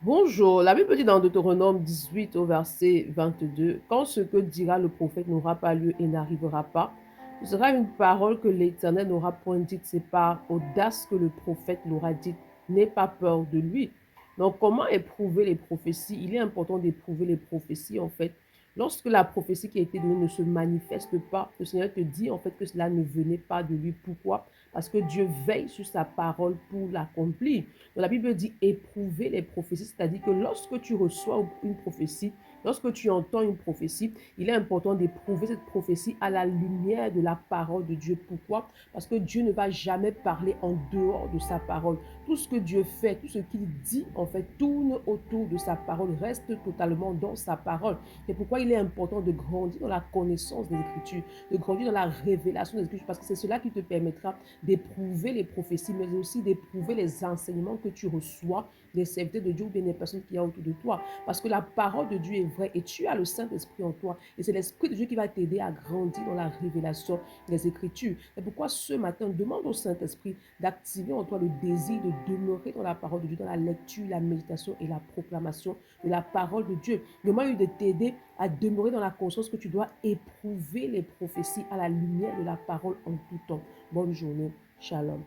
Bonjour, la Bible dit dans Deutéronome 18 au verset 22, quand ce que dira le prophète n'aura pas lieu et n'arrivera pas, ce sera une parole que l'Éternel n'aura point dite, c'est par audace que le prophète l'aura dite, n'aie pas peur de lui. Donc, comment éprouver les prophéties? Il est important d'éprouver les prophéties, en fait. Lorsque la prophétie qui a été donnée ne se manifeste pas, le Seigneur te dit, en fait, que cela ne venait pas de lui. Pourquoi? Parce que Dieu veille sur sa parole pour l'accomplir. Donc, la Bible dit éprouver les prophéties, c'est-à-dire que lorsque tu reçois une prophétie, lorsque tu entends une prophétie, il est important d'éprouver cette prophétie à la lumière de la parole de Dieu. Pourquoi? Parce que Dieu ne va jamais parler en dehors de sa parole. Tout ce que Dieu fait, tout ce qu'il dit, en fait, tourne autour de sa parole, reste totalement dans sa parole. C'est pourquoi il est important de grandir dans la connaissance des Écritures, de grandir dans la révélation des Écritures, parce que c'est cela qui te permettra d'éprouver les prophéties, mais aussi d'éprouver les enseignements que tu reçois des serviteurs de Dieu ou bien des personnes qui y a autour de toi. Parce que la parole de Dieu est vraie et tu as le Saint-Esprit en toi. Et c'est l'Esprit de Dieu qui va t'aider à grandir dans la révélation des Écritures. C'est pourquoi ce matin, demande au Saint-Esprit d'activer en toi le désir de demeurer dans la parole de Dieu, dans la lecture, la méditation et la proclamation de la parole de Dieu. Demande de t'aider à demeurer dans la conscience que tu dois éprouver les prophéties à la lumière de la parole en tout temps. Bonne journée. Shalom.